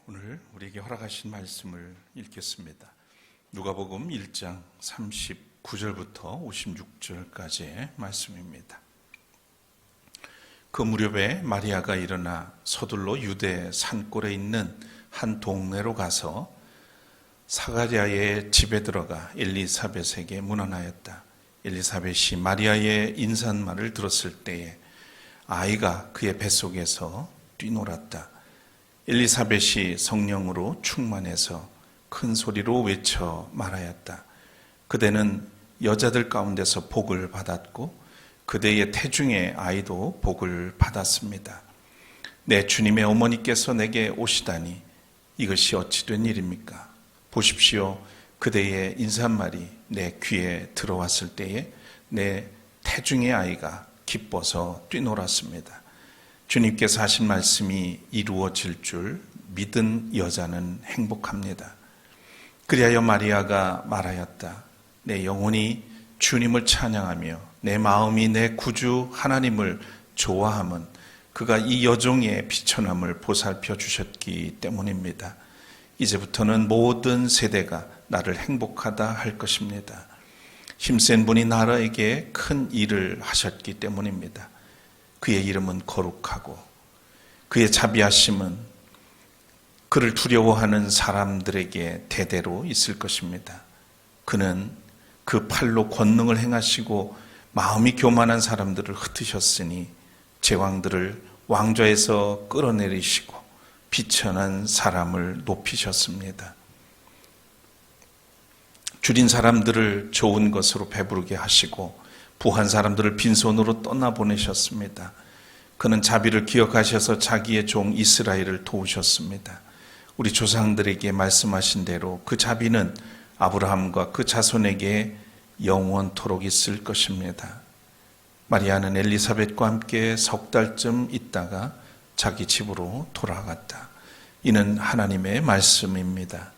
오늘 우리에게 허락하신 말씀을 읽겠습니다. 누가복음 1장 39절부터 56절까지의 말씀입니다. 그 무렵에 마리아가 일어나 서둘러 유대 산골에 있는 한 동네로 가서 사가랴의 집에 들어가 엘리사벳에게 문안하였다. 엘리사벳이 마리아의 인사말을 들었을 때에 아이가 그의 뱃속에서 뛰놀았다. 엘리사벳이 성령으로 충만해서 큰 소리로 외쳐 말하였다. 그대는 여자들 가운데서 복을 받았고 그대의 태중의 아이도 복을 받았습니다. 내 주님의 어머니께서 내게 오시다니 이것이 어찌 된 일입니까? 보십시오. 그대의 인사말이 내 귀에 들어왔을 때에 내 태중의 아이가 기뻐서 뛰놀았습니다. 주님께서 하신 말씀이 이루어질 줄 믿은 여자는 행복합니다. 그리하여 마리아가 말하였다. 내 영혼이 주님을 찬양하며 내 마음이 내 구주 하나님을 좋아함은 그가 이 여종의 비천함을 보살펴 주셨기 때문입니다. 이제부터는 모든 세대가 나를 행복하다 할 것입니다. 힘센 분이 나라에게 큰 일을 하셨기 때문입니다. 그의 이름은 거룩하고 그의 자비하심은 그를 두려워하는 사람들에게 대대로 있을 것입니다. 그는 그 팔로 권능을 행하시고 마음이 교만한 사람들을 흩으셨으니 제왕들을 왕좌에서 끌어내리시고 비천한 사람을 높이셨습니다. 줄인 사람들을 좋은 것으로 배부르게 하시고 부한 사람들을 빈손으로 떠나보내셨습니다. 그는 자비를 기억하셔서 자기의 종 이스라엘을 도우셨습니다. 우리 조상들에게 말씀하신 대로 그 자비는 아브라함과 그 자손에게 영원토록 있을 것입니다. 마리아는 엘리사벳과 함께 석 달쯤 있다가 자기 집으로 돌아갔다. 이는 하나님의 말씀입니다.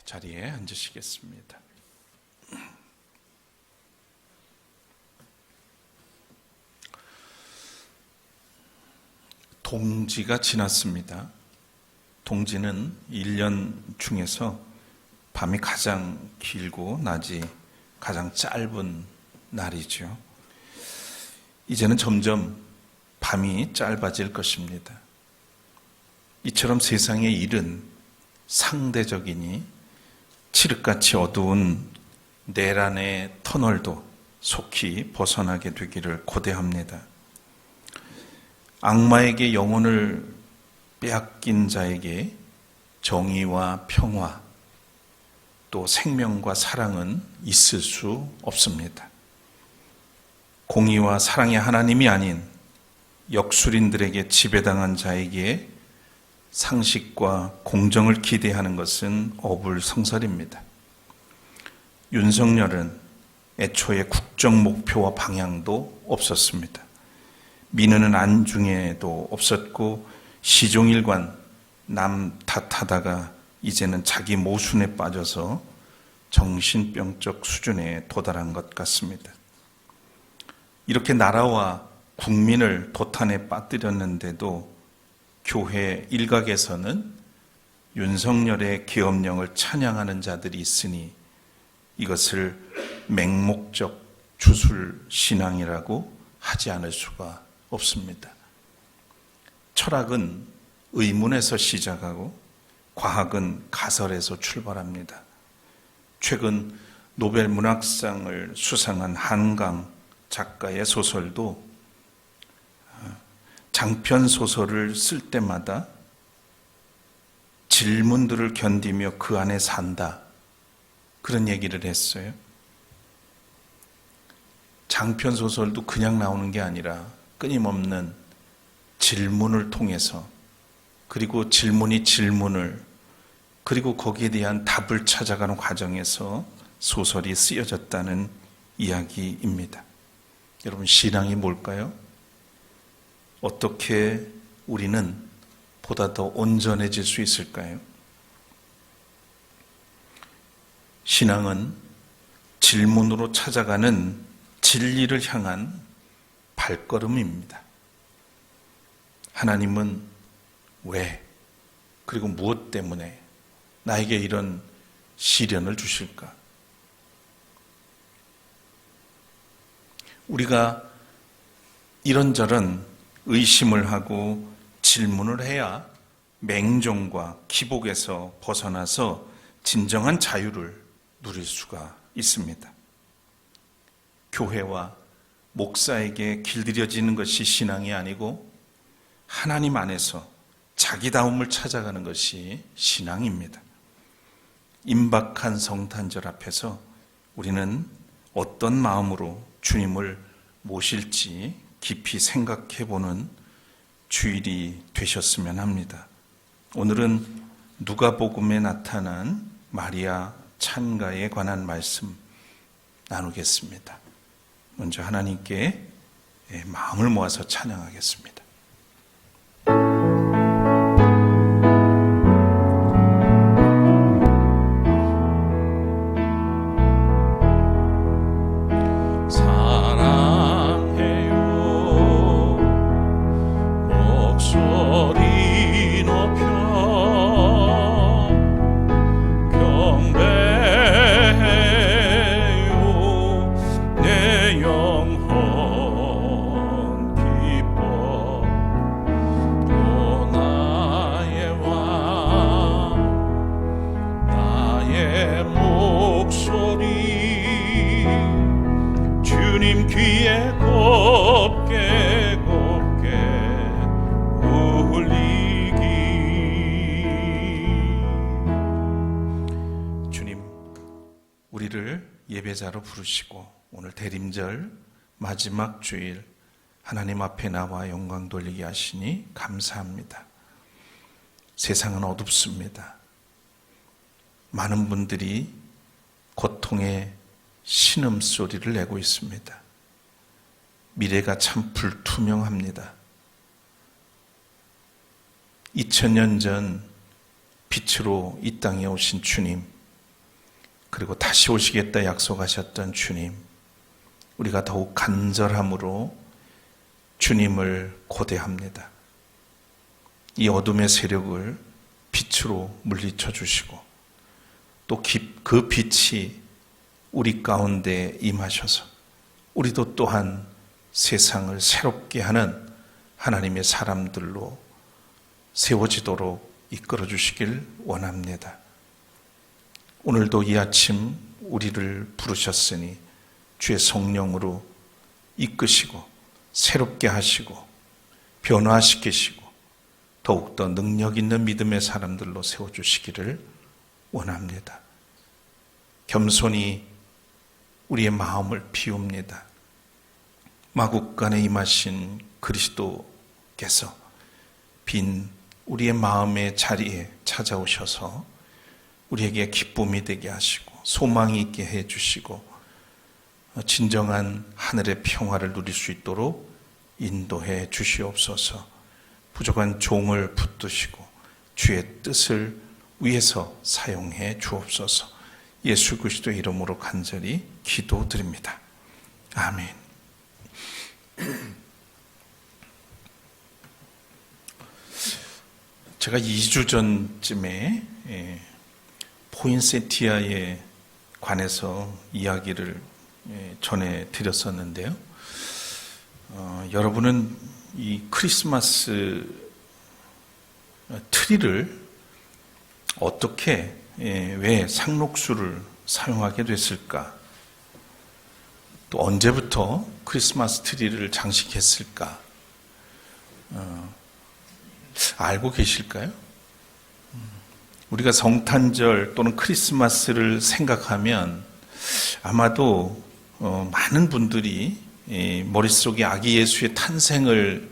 자리에 앉으시겠습니다. 동지가 지났습니다. 동지는 1년 중에서 밤이 가장 길고 낮이 가장 짧은 날이죠. 이제는 점점 밤이 짧아질 것입니다. 이처럼 세상의 일은 상대적이니 칠흑같이 어두운 내란의 터널도 속히 벗어나게 되기를 고대합니다. 악마에게 영혼을 빼앗긴 자에게 정의와 평화 또 생명과 사랑은 있을 수 없습니다. 공의와 사랑의 하나님이 아닌 역술인들에게 지배당한 자에게 상식과 공정을 기대하는 것은 어불성설입니다. 윤석열은 애초에 국정 목표와 방향도 없었습니다. 민의는 안중에도 없었고 시종일관 남 탓하다가 이제는 자기 모순에 빠져서 정신병적 수준에 도달한 것 같습니다. 이렇게 나라와 국민을 도탄에 빠뜨렸는데도 교회 일각에서는 윤석열의 계엄령을 찬양하는 자들이 있으니 이것을 맹목적 주술신앙이라고 하지 않을 수가 없습니다. 철학은 의문에서 시작하고 과학은 가설에서 출발합니다. 최근 노벨 문학상을 수상한 한강 작가의 소설도 장편 소설을 쓸 때마다 질문들을 견디며 그 안에 산다. 그런 얘기를 했어요. 장편 소설도 그냥 나오는 게 아니라 끊임없는 질문을 통해서 그리고 질문이 질문을 그리고 거기에 대한 답을 찾아가는 과정에서 소설이 쓰여졌다는 이야기입니다. 여러분, 신앙이 뭘까요? 어떻게 우리는 보다 더 온전해질 수 있을까요? 신앙은 질문으로 찾아가는 진리를 향한 발걸음입니다. 하나님은 왜, 그리고 무엇 때문에 나에게 이런 시련을 주실까? 우리가 이런저런 의심을 하고 질문을 해야 맹종과 기복에서 벗어나서 진정한 자유를 누릴 수가 있습니다. 교회와 목사에게 길들여지는 것이 신앙이 아니고 하나님 안에서 자기다움을 찾아가는 것이 신앙입니다. 임박한 성탄절 앞에서 우리는 어떤 마음으로 주님을 모실지 깊이 생각해보는 주일이 되셨으면 합니다. 오늘은 누가복음에 나타난 마리아 찬가에 관한 말씀 나누겠습니다. 먼저 하나님께 마음을 모아서 찬양하겠습니다. 우리를 예배자로 부르시고 오늘 대림절 마지막 주일 하나님 앞에 나와 영광 돌리게 하시니 감사합니다. 세상은 어둡습니다. 많은 분들이 고통의 신음소리를 내고 있습니다. 미래가 참 불투명합니다. 2000년 전 빛으로 이 땅에 오신 주님, 그리고 다시 오시겠다 약속하셨던 주님, 우리가 더욱 간절함으로 주님을 고대합니다. 이 어둠의 세력을 빛으로 물리쳐 주시고 또 그 빛이 우리 가운데 임하셔서 우리도 또한 세상을 새롭게 하는 하나님의 사람들로 세워지도록 이끌어 주시길 원합니다. 오늘도 이 아침 우리를 부르셨으니 주의 성령으로 이끄시고 새롭게 하시고 변화시키시고 더욱더 능력 있는 믿음의 사람들로 세워주시기를 원합니다. 겸손히 우리의 마음을 비웁니다. 마국간에 임하신 그리스도께서 빈 우리의 마음의 자리에 찾아오셔서 우리에게 기쁨이 되게 하시고 소망이 있게 해주시고 진정한 하늘의 평화를 누릴 수 있도록 인도해 주시옵소서. 부족한 종을 붙드시고 주의 뜻을 위해서 사용해 주옵소서. 예수 그리스도의 이름으로 간절히 기도드립니다. 아멘. 제가 2주 전쯤에 포인세티아에 관해서 이야기를 전해드렸었는데요. 여러분은 이 크리스마스 트리를 어떻게, 왜 상록수를 사용하게 됐을까? 또 언제부터 크리스마스 트리를 장식했을까? 알고 계실까요? 우리가 성탄절 또는 크리스마스를 생각하면 아마도 많은 분들이 머릿속에 아기 예수의 탄생을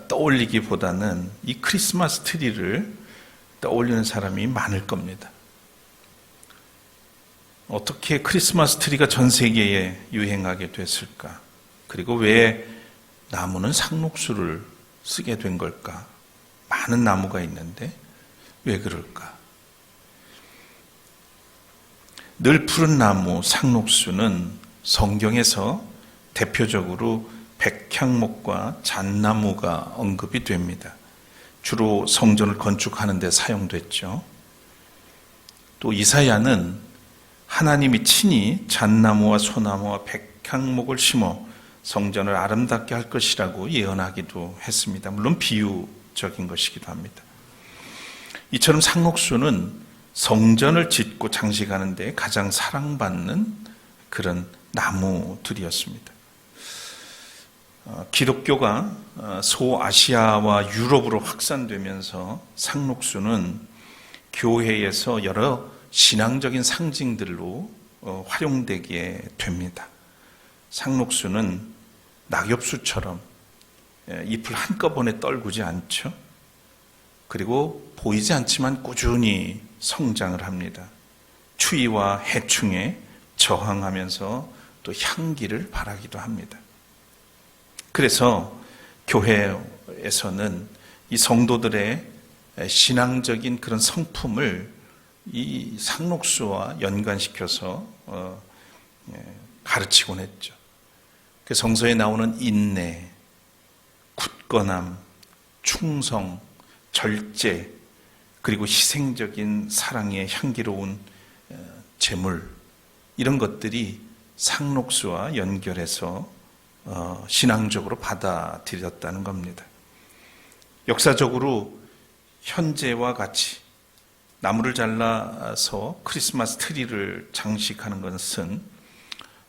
떠올리기보다는 이 크리스마스 트리를 떠올리는 사람이 많을 겁니다. 어떻게 크리스마스 트리가 전 세계에 유행하게 됐을까? 그리고 왜 나무는 상록수를 쓰게 된 걸까? 많은 나무가 있는데 왜 그럴까? 늘 푸른 나무 상록수는 성경에서 대표적으로 백향목과 잣나무가 언급이 됩니다. 주로 성전을 건축하는 데 사용됐죠. 또 이사야는 하나님이 친히 잣나무와 소나무와 백향목을 심어 성전을 아름답게 할 것이라고 예언하기도 했습니다. 물론 비유적인 것이기도 합니다. 이처럼 상록수는 성전을 짓고 장식하는 데 가장 사랑받는 그런 나무들이었습니다. 기독교가 소아시아와 유럽으로 확산되면서 상록수는 교회에서 여러 신앙적인 상징들로 활용되게 됩니다. 상록수는 낙엽수처럼 잎을 한꺼번에 떨구지 않죠. 그리고 보이지 않지만 꾸준히 성장을 합니다. 추위와 해충에 저항하면서 또 향기를 발하기도 합니다. 그래서 교회에서는 이 성도들의 신앙적인 그런 성품을 이 상록수와 연관시켜서 가르치곤 했죠. 그 성서에 나오는 인내, 굳건함, 충성, 절제, 그리고 희생적인 사랑의 향기로운 제물, 이런 것들이 상록수와 연결해서 신앙적으로 받아들였다는 겁니다. 역사적으로 현재와 같이 나무를 잘라서 크리스마스 트리를 장식하는 것은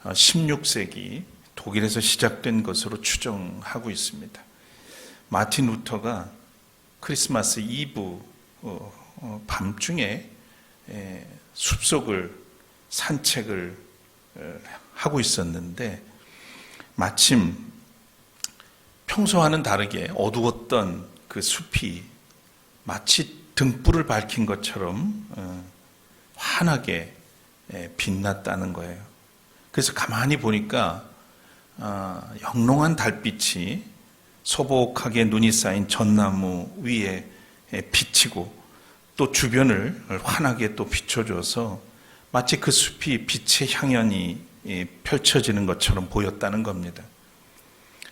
16세기 독일에서 시작된 것으로 추정하고 있습니다. 마틴 루터가 크리스마스 이브 밤중에 숲속을 산책을 하고 있었는데 마침 평소와는 다르게 어두웠던 그 숲이 마치 등불을 밝힌 것처럼 환하게 빛났다는 거예요. 그래서 가만히 보니까 영롱한 달빛이 소복하게 눈이 쌓인 전나무 위에 비치고 또 주변을 환하게 또 비춰줘서 마치 그 숲이 빛의 향연이 펼쳐지는 것처럼 보였다는 겁니다.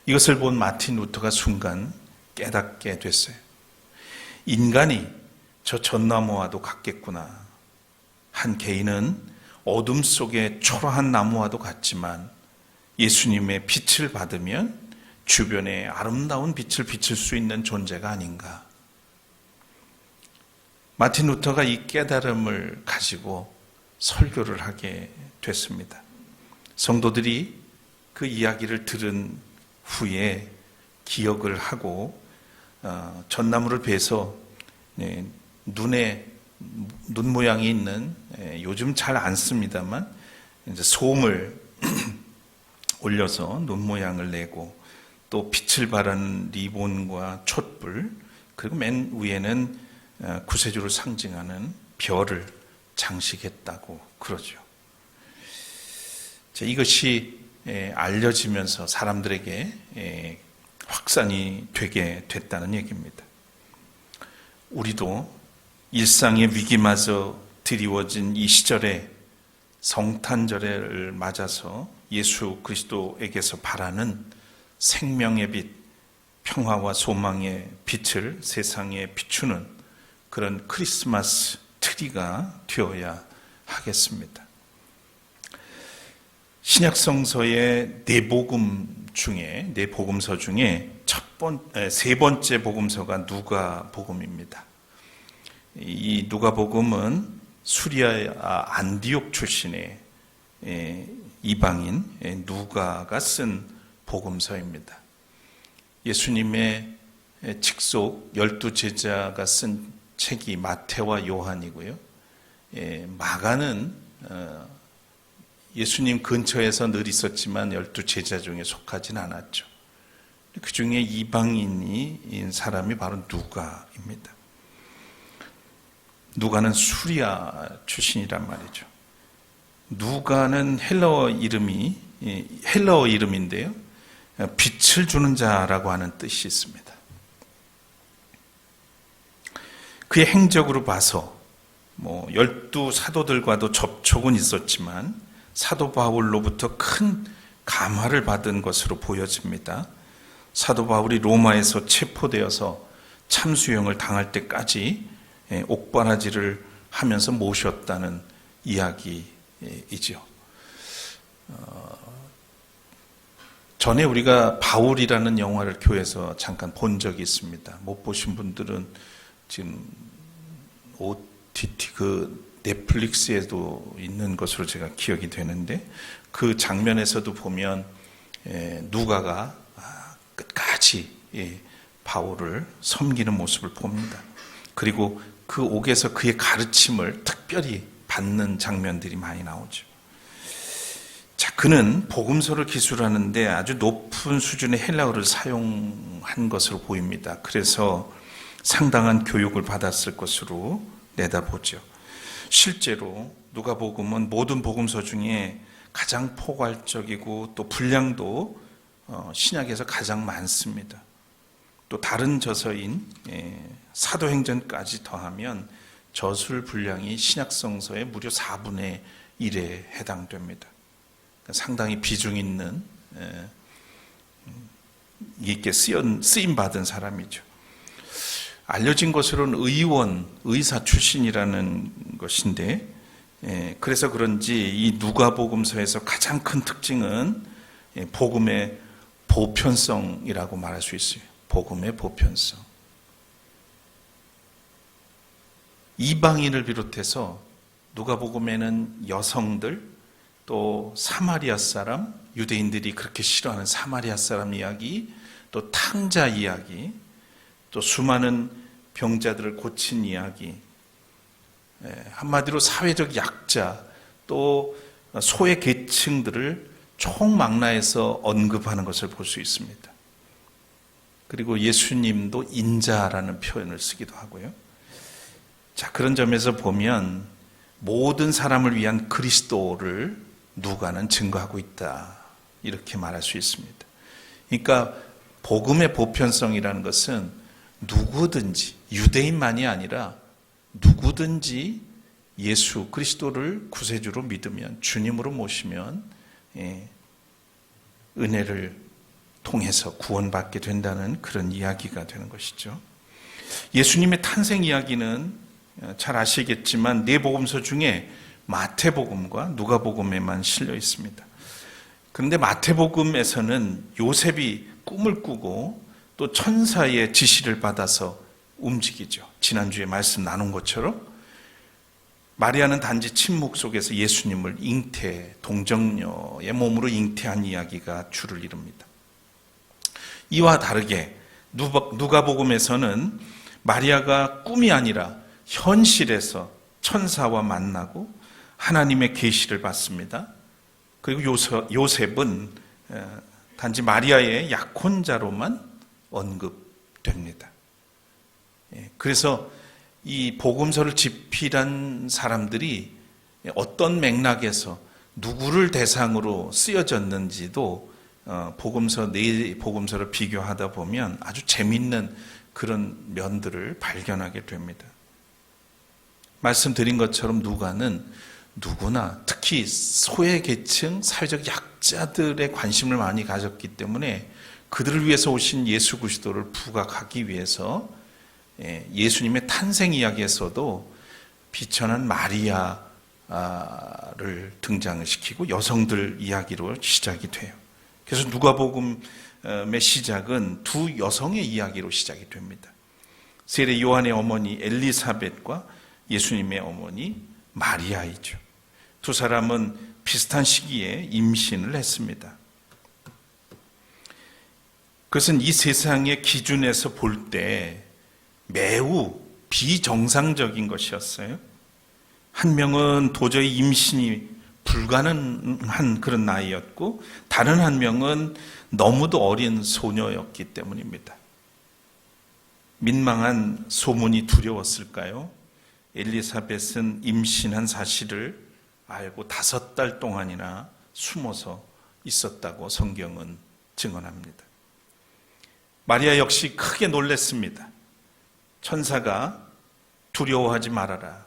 이것을 본 마틴 루터가 순간 깨닫게 됐어요. 인간이 저 전나무와도 같겠구나. 한 개인은 어둠 속의 초라한 나무와도 같지만 예수님의 빛을 받으면 주변에 아름다운 빛을 비칠 수 있는 존재가 아닌가. 마틴 루터가 이 깨달음을 가지고 설교를 하게 됐습니다. 성도들이 그 이야기를 들은 후에 기억을 하고 전나무를 베서 눈에 눈 모양이 있는 요즘 잘 안 씁니다만 이제 솜을 올려서 눈 모양을 내고 또 빛을 발하는 리본과 촛불 그리고 맨 위에는 구세주를 상징하는 별을 장식했다고 그러죠. 이것이 알려지면서 사람들에게 확산이 되게 됐다는 얘기입니다. 우리도 일상의 위기마저 드리워진 이 시절에 성탄절을 맞아서 예수 그리스도에게서 바라는 생명의 빛, 평화와 소망의 빛을 세상에 비추는 그런 크리스마스 트리가 되어야 하겠습니다. 신약성서의 네 복음서 중에 세 번째 복음서가 누가복음입니다. 이 누가복음은 수리아 안디옥 출신의 이방인 누가가 쓴 복음서입니다. 예수님의 직속 12제자가 쓴 책이 마태와 요한이고요. 마가는 예수님 근처에서 늘 있었지만 12제자 중에 속하진 않았죠. 그 중에 이방인인 사람이 바로 누가입니다. 누가는 수리아 출신이란 말이죠. 누가는 헬라어 이름인데요. 빛을 주는 자라고 하는 뜻이 있습니다. 그의 행적으로 봐서 12 사도들과도 접촉은 있었지만 사도 바울로부터 큰 감화를 받은 것으로 보여집니다. 사도 바울이 로마에서 체포되어서 참수형을 당할 때까지 옥바라지를 하면서 모셨다는 이야기이죠. 전에 우리가 바울이라는 영화를 교회에서 잠깐 본 적이 있습니다. 못 보신 분들은 지금 OTT 넷플릭스에도 있는 것으로 제가 기억이 되는데, 그 장면에서도 보면 누가가 끝까지 바울을 섬기는 모습을 봅니다. 그리고 그 옥에서 그의 가르침을 특별히 받는 장면들이 많이 나오죠. 자, 그는 복음서를 기술하는데 아주 높은 수준의 헬라어를 사용한 것으로 보입니다. 그래서 상당한 교육을 받았을 것으로 내다보죠. 실제로 누가복음은 모든 복음서 중에 가장 포괄적이고 또 분량도 신약에서 가장 많습니다. 또 다른 저서인 사도행전까지 더하면 저술 분량이 신약성서의 무려 4분의 1에 해당됩니다. 상당히 비중 있는 있게 쓰임받은 사람이죠. 알려진 것으로는 의사 출신이라는 것인데, 그래서 그런지 이 누가복음서에서 가장 큰 특징은 복음의 보편성이라고 말할 수 있어요. 복음의 보편성. 이방인을 비롯해서 누가복음에는 여성들, 또 사마리아 사람, 유대인들이 그렇게 싫어하는 사마리아 사람 이야기, 또 탕자 이야기, 또 수많은 병자들을 고친 이야기, 한마디로 사회적 약자, 또 소외 계층들을 총망라해서 언급하는 것을 볼 수 있습니다. 그리고 예수님도 인자라는 표현을 쓰기도 하고요. 자, 그런 점에서 보면 모든 사람을 위한 그리스도를 누가는 증거하고 있다, 이렇게 말할 수 있습니다. 그러니까 복음의 보편성이라는 것은 누구든지, 유대인만이 아니라 누구든지 예수 그리스도를 구세주로 믿으면, 주님으로 모시면 은혜를 통해서 구원받게 된다는 그런 이야기가 되는 것이죠. 예수님의 탄생 이야기는 잘 아시겠지만 네 복음서 중에 마태복음과 누가복음에만 실려 있습니다. 그런데 마태복음에서는 요셉이 꿈을 꾸고 또 천사의 지시를 받아서 움직이죠. 지난주에 말씀 나눈 것처럼 마리아는 단지 침묵 속에서 예수님을 동정녀의 몸으로 잉태한 이야기가 주를 이룹니다. 이와 다르게 누가복음에서는 마리아가 꿈이 아니라 현실에서 천사와 만나고 하나님의 계시를 받습니다. 그리고 요셉은 단지 마리아의 약혼자로만 언급됩니다. 그래서 이 복음서를 집필한 사람들이 어떤 맥락에서 누구를 대상으로 쓰여졌는지도 네 복음서를 비교하다 보면 아주 재미있는 그런 면들을 발견하게 됩니다. 말씀드린 것처럼 누가는 누구나, 특히 소외계층, 사회적 약자들의 관심을 많이 가졌기 때문에 그들을 위해서 오신 예수 그리스도를 부각하기 위해서 예수님의 탄생 이야기에서도 비천한 마리아를 등장시키고 여성들 이야기로 시작이 돼요. 그래서 누가복음의 시작은 두 여성의 이야기로 시작이 됩니다. 세례 요한의 어머니 엘리사벳과 예수님의 어머니 마리아이죠. 두 사람은 비슷한 시기에 임신을 했습니다. 그것은 이 세상의 기준에서 볼 때 매우 비정상적인 것이었어요. 한 명은 도저히 임신이 불가능한 그런 나이였고, 다른 한 명은 너무도 어린 소녀였기 때문입니다. 민망한 소문이 두려웠을까요? 엘리사벳은 임신한 사실을 알고 5달 동안이나 숨어서 있었다고 성경은 증언합니다. 마리아 역시 크게 놀랐습니다. 천사가 두려워하지 말아라.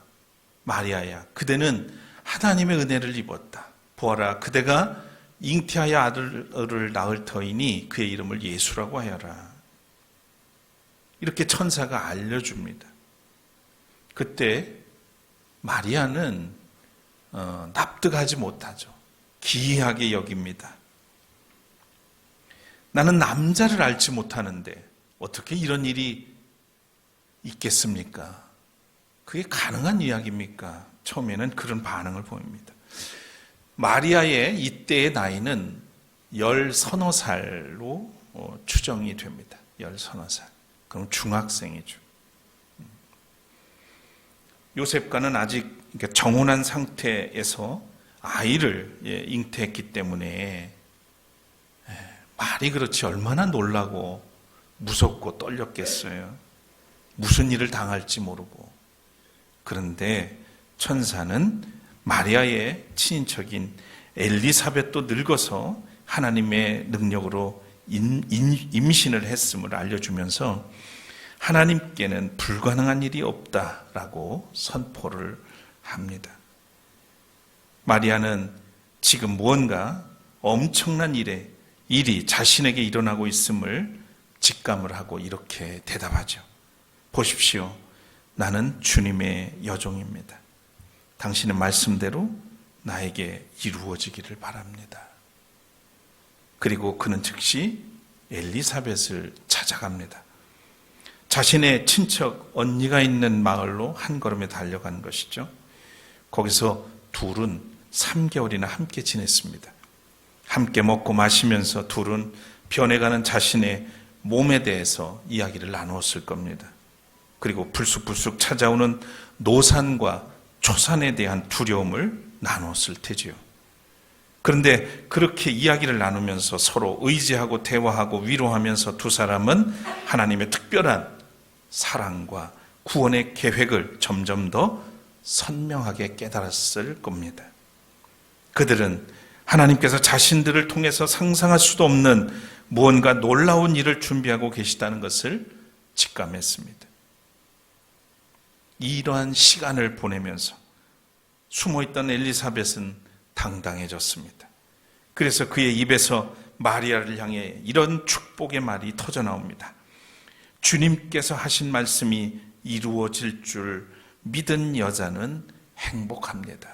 마리아야, 그대는 하나님의 은혜를 입었다. 보아라, 그대가 잉태하여 아들을 낳을 터이니 그의 이름을 예수라고 하여라. 이렇게 천사가 알려줍니다. 그때 마리아는 납득하지 못하죠. 기이하게 여깁니다. 나는 남자를 알지 못하는데 어떻게 이런 일이 있겠습니까? 그게 가능한 이야기입니까? 처음에는 그런 반응을 보입니다. 마리아의 이때의 나이는 10서너 살로 추정이 됩니다. 10서너 살. 그럼 중학생이죠. 요셉과는 아직 정혼한 상태에서 아이를 잉태했기 때문에 말이 그렇지 얼마나 놀라고 무섭고 떨렸겠어요. 무슨 일을 당할지 모르고. 그런데 천사는 마리아의 친인척인 엘리사벳도 늙어서 하나님의 능력으로 임신을 했음을 알려주면서 하나님께는 불가능한 일이 없다라고 선포를 합니다. 마리아는 지금 무언가 엄청난 일이 자신에게 일어나고 있음을 직감을 하고 이렇게 대답하죠. 보십시오. 나는 주님의 여종입니다. 당신의 말씀대로 나에게 이루어지기를 바랍니다. 그리고 그는 즉시 엘리사벳을 찾아갑니다. 자신의 친척 언니가 있는 마을로 한 걸음에 달려간 것이죠. 거기서 둘은 3개월이나 함께 지냈습니다. 함께 먹고 마시면서 둘은 변해가는 자신의 몸에 대해서 이야기를 나누었을 겁니다. 그리고 불쑥불쑥 찾아오는 노산과 초산에 대한 두려움을 나누었을 테지요. 그런데 그렇게 이야기를 나누면서 서로 의지하고 대화하고 위로하면서 두 사람은 하나님의 특별한 사랑과 구원의 계획을 점점 더 선명하게 깨달았을 겁니다. 그들은 하나님께서 자신들을 통해서 상상할 수도 없는 무언가 놀라운 일을 준비하고 계시다는 것을 직감했습니다. 이러한 시간을 보내면서 숨어있던 엘리사벳은 당당해졌습니다. 그래서 그의 입에서 마리아를 향해 이런 축복의 말이 터져나옵니다. 주님께서 하신 말씀이 이루어질 줄 믿은 여자는 행복합니다.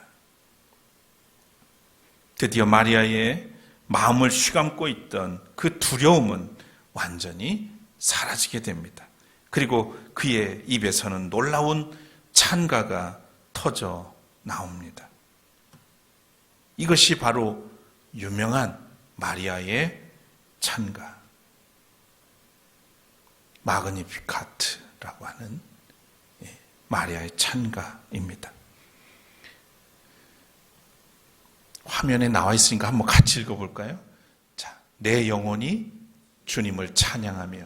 드디어 마리아의 마음을 휘감고 있던 그 두려움은 완전히 사라지게 됩니다. 그리고 그의 입에서는 놀라운 찬가가 터져 나옵니다. 이것이 바로 유명한 마리아의 찬가, 마그니피카트라고 하는 마리아의 찬가입니다. 화면에 나와 있으니까 한번 같이 읽어볼까요? 자, 내 영혼이 주님을 찬양하며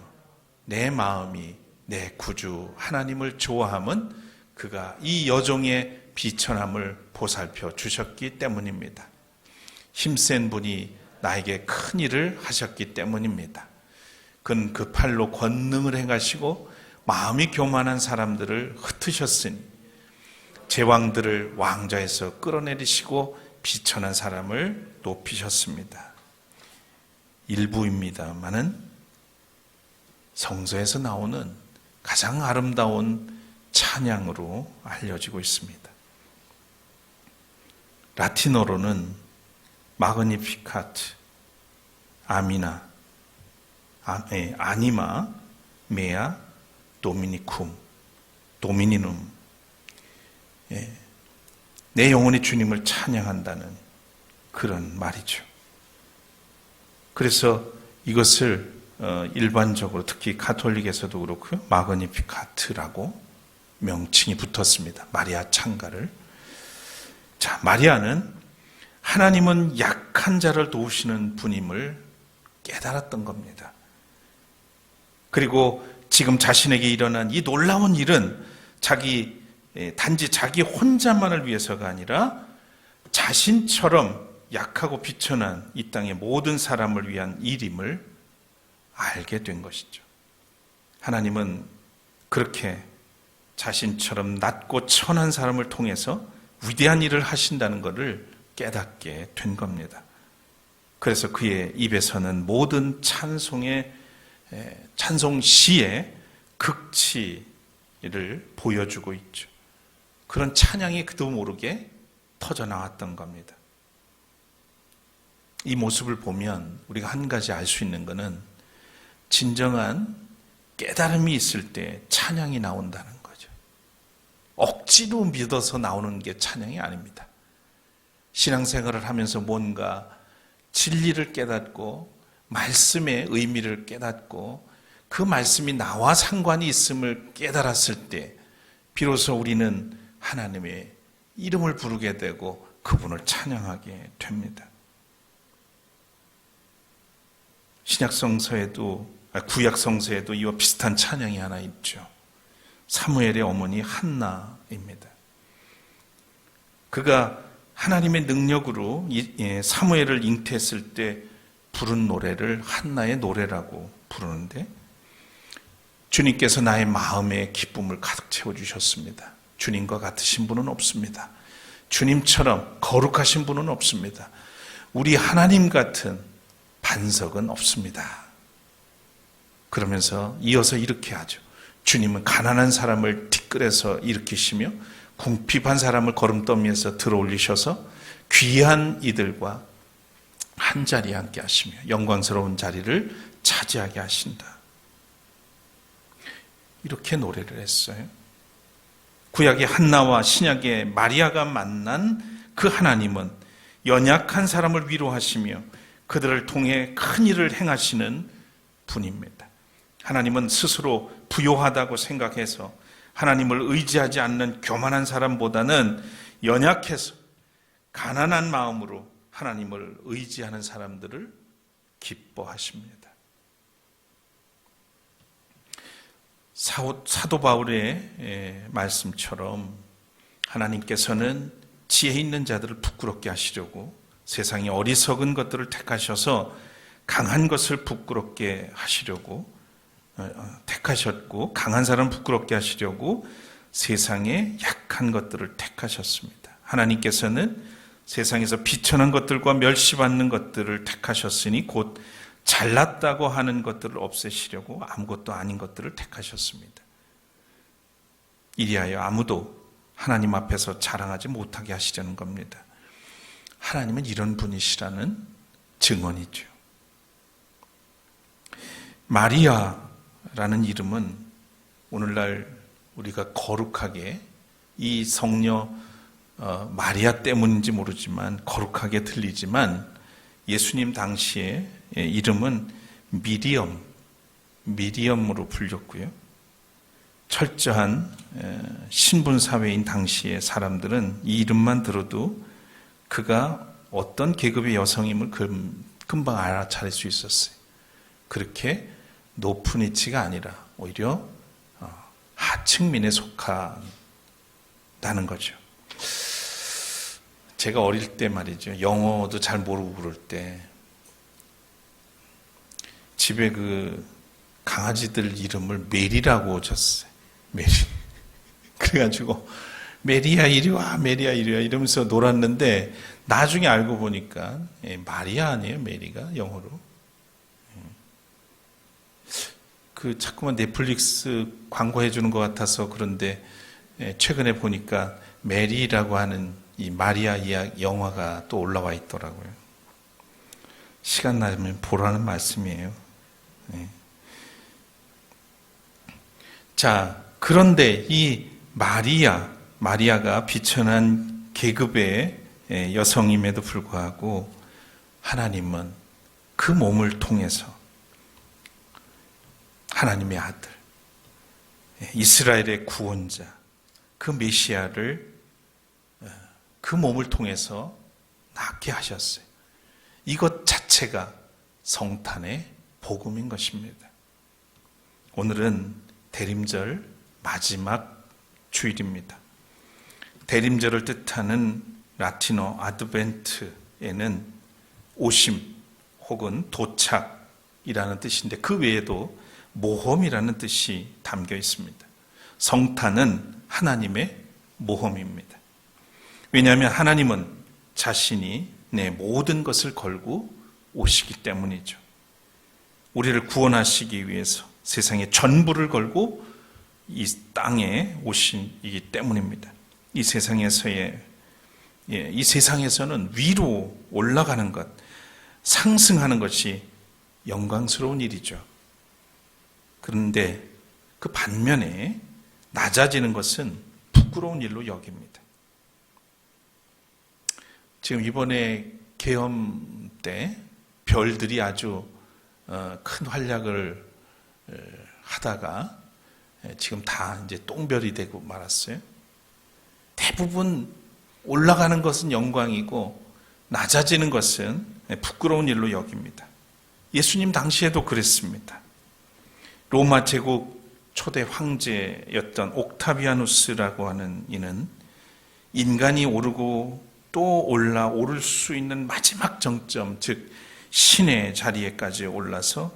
내 마음이 내 구주 하나님을 좋아함은 그가 이 여종의 비천함을 보살펴 주셨기 때문입니다. 힘센 분이 나에게 큰 일을 하셨기 때문입니다. 그는 그 팔로 권능을 행하시고 마음이 교만한 사람들을 흩으셨으니 제왕들을 왕좌에서 끌어내리시고 비천한 사람을 높이셨습니다. 일부입니다마는 성서에서 나오는 가장 아름다운 찬양으로 알려지고 있습니다. 라틴어로는 마그니피카트, 아미나, 아니마, 메아, 도미니쿰, 도미니눔. 내 영혼이 주님을 찬양한다는 그런 말이죠. 그래서 이것을 일반적으로 특히 가톨릭에서도 그렇고요, 마그니피카트라고 명칭이 붙었습니다. 마리아 찬가를. 자, 마리아는 하나님은 약한 자를 도우시는 분임을 깨달았던 겁니다. 그리고 지금 자신에게 일어난 이 놀라운 일은 단지 자기 혼자만을 위해서가 아니라 자신처럼 약하고 비천한 이 땅의 모든 사람을 위한 일임을 알게 된 것이죠. 하나님은 그렇게 자신처럼 낮고 천한 사람을 통해서 위대한 일을 하신다는 것을 깨닫게 된 겁니다. 그래서 그의 입에서는 모든 찬송시의 극치를 보여주고 있죠. 그런 찬양이 그도 모르게 터져 나왔던 겁니다. 이 모습을 보면 우리가 한 가지 알 수 있는 것은 진정한 깨달음이 있을 때 찬양이 나온다는 거죠. 억지로 믿어서 나오는 게 찬양이 아닙니다. 신앙생활을 하면서 뭔가 진리를 깨닫고 말씀의 의미를 깨닫고 그 말씀이 나와 상관이 있음을 깨달았을 때 비로소 우리는 하나님의 이름을 부르게 되고 그분을 찬양하게 됩니다. 구약성서에도 이와 비슷한 찬양이 하나 있죠. 사무엘의 어머니 한나입니다. 그가 하나님의 능력으로 사무엘을 잉태했을 때 부른 노래를 한나의 노래라고 부르는데, 주님께서 나의 마음에 기쁨을 가득 채워주셨습니다. 주님과 같으신 분은 없습니다. 주님처럼 거룩하신 분은 없습니다. 우리 하나님 같은 반석은 없습니다. 그러면서 이어서 이렇게 하죠. 주님은 가난한 사람을 티끌에서 일으키시며 궁핍한 사람을 거름더미에서 들어올리셔서 귀한 이들과 한 자리에 앉게 하시며 영광스러운 자리를 차지하게 하신다. 이렇게 노래를 했어요. 구약의 한나와 신약의 마리아가 만난 그 하나님은 연약한 사람을 위로하시며 그들을 통해 큰 일을 행하시는 분입니다. 하나님은 스스로 부요하다고 생각해서 하나님을 의지하지 않는 교만한 사람보다는 연약해서 가난한 마음으로 하나님을 의지하는 사람들을 기뻐하십니다. 사도 바울의 말씀처럼 하나님께서는 지혜 있는 자들을 부끄럽게 하시려고 세상의 어리석은 것들을 택하셔서 강한 것을 부끄럽게 하시려고 택하셨고, 강한 사람을 부끄럽게 하시려고 세상의 약한 것들을 택하셨습니다. 하나님께서는 세상에서 비천한 것들과 멸시받는 것들을 택하셨으니 곧 잘났다고 하는 것들을 없애시려고 아무것도 아닌 것들을 택하셨습니다. 이리하여 아무도 하나님 앞에서 자랑하지 못하게 하시려는 겁니다. 하나님은 이런 분이시라는 증언이죠. 마리아라는 이름은 오늘날 우리가 거룩하게 이 성녀 마리아 때문인지 모르지만 거룩하게 들리지만, 예수님 당시의 이름은 미리엄으로 불렸고요. 철저한 신분 사회인 당시의 사람들은 이 이름만 들어도 그가 어떤 계급의 여성임을 금방 알아차릴 수 있었어요. 그렇게 높은 위치가 아니라 오히려 하층민에 속한다는 거죠. 제가 어릴 때 말이죠, 영어도 잘 모르고 그럴 때 집에 그 강아지들 이름을 메리라고 줬어요. 메리. 그래가지고 메리야 이리 와, 메리야 이리 와 이러면서 놀았는데 나중에 알고 보니까 마리아 아니에요, 메리가 영어로. 그 자꾸만 넷플릭스 광고해 주는 것 같아서 그런데 최근에 보니까 메리라고 하는 이 마리아 영화가 또 올라와 있더라고요. 시간 나면 보라는 말씀이에요. 네. 자, 그런데 이 마리아가 비천한 계급의 여성임에도 불구하고 하나님은 그 몸을 통해서 하나님의 아들, 이스라엘의 구원자, 그 메시아를 그 몸을 통해서 낳게 하셨어요. 이것 자체가 성탄의 복음인 것입니다. 오늘은 대림절 마지막 주일입니다. 대림절을 뜻하는 라틴어 아드벤트, 오심 혹은 도착이라는 뜻인데 그 외에도 모험이라는 뜻이 담겨 있습니다. 성탄은 하나님의 모험입니다. 왜냐하면 하나님은 자신이 내 모든 것을 걸고 오시기 때문이죠. 우리를 구원하시기 위해서 세상의 전부를 걸고 이 땅에 오시기 때문입니다. 이 세상에서는 위로 올라가는 것, 상승하는 것이 영광스러운 일이죠. 그런데 그 반면에 낮아지는 것은 부끄러운 일로 여깁니다. 지금 이번에 계엄 때 별들이 아주 큰 활약을 하다가 지금 다 이제 똥별이 되고 말았어요. 대부분 올라가는 것은 영광이고 낮아지는 것은 부끄러운 일로 여깁니다. 예수님 당시에도 그랬습니다. 로마 제국 초대 황제였던 옥타비아누스라고 하는 이는 인간이 오르고 또 오를 수 있는 마지막 정점, 즉 신의 자리에까지 올라서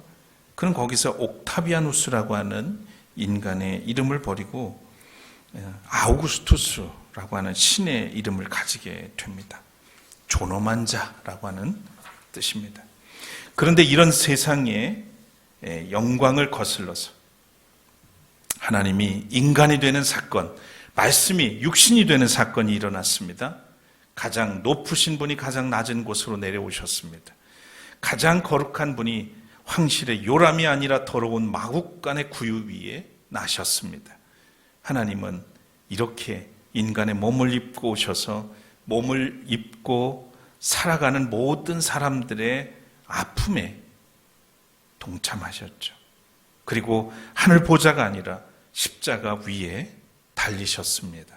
그는 거기서 옥타비아누스라고 하는 인간의 이름을 버리고 아우구스투스라고 하는 신의 이름을 가지게 됩니다. 존엄한 자라고 하는 뜻입니다. 그런데 이런 세상의 영광을 거슬러서 하나님이 인간이 되는 사건, 말씀이 육신이 되는 사건이 일어났습니다. 가장 높으신 분이 가장 낮은 곳으로 내려오셨습니다. 가장 거룩한 분이 황실의 요람이 아니라 더러운 마국간의 구유 위에 나셨습니다. 하나님은 이렇게 인간의 몸을 입고 오셔서 몸을 입고 살아가는 모든 사람들의 아픔에 동참하셨죠. 그리고 하늘 보좌가 아니라 십자가 위에 달리셨습니다.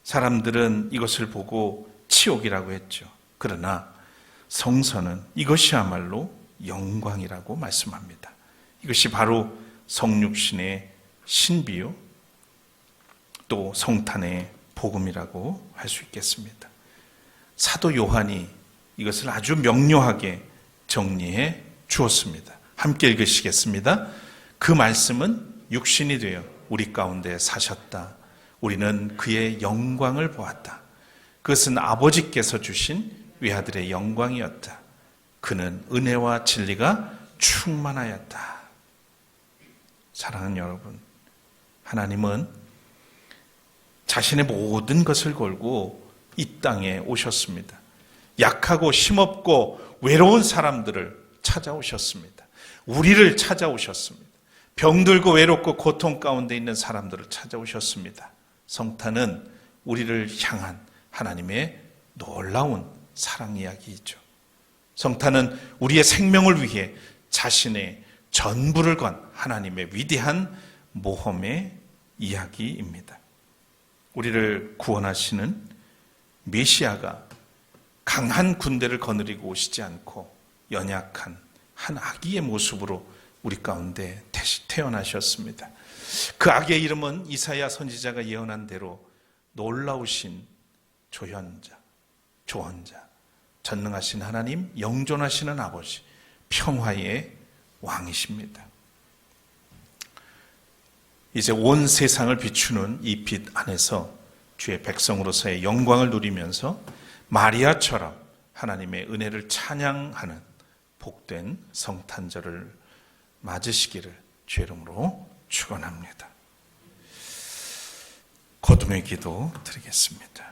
사람들은 이것을 보고 치욕이라고 했죠. 그러나 성서는 이것이야말로 영광이라고 말씀합니다. 이것이 바로 성육신의 신비요, 또 성탄의 복음이라고 할 수 있겠습니다. 사도 요한이 이것을 아주 명료하게 정리해 주었습니다. 함께 읽으시겠습니다. 그 말씀은 육신이 되어 우리 가운데 사셨다. 우리는 그의 영광을 보았다. 그것은 아버지께서 주신 외아들의 영광이었다. 그는 은혜와 진리가 충만하였다. 사랑하는 여러분, 하나님은 자신의 모든 것을 걸고 이 땅에 오셨습니다. 약하고 힘없고 외로운 사람들을 찾아오셨습니다. 우리를 찾아오셨습니다. 병들고 외롭고 고통 가운데 있는 사람들을 찾아오셨습니다. 성탄은 우리를 향한 하나님의 놀라운 사랑 이야기이죠. 성탄은 우리의 생명을 위해 자신의 전부를 건 하나님의 위대한 모험의 이야기입니다. 우리를 구원하시는 메시아가 강한 군대를 거느리고 오시지 않고 연약한 한 아기의 모습으로 우리 가운데 태어나셨습니다. 그 아기의 이름은 이사야 선지자가 예언한 대로 놀라우신 조현자, 조언자, 전능하신 하나님, 영존하시는 아버지, 평화의 왕이십니다. 이제 온 세상을 비추는 이 빛 안에서 주의 백성으로서의 영광을 누리면서 마리아처럼 하나님의 은혜를 찬양하는 복된 성탄절을 맞으시기를 주의 이름으로 축원합니다. 거듭의 기도 드리겠습니다.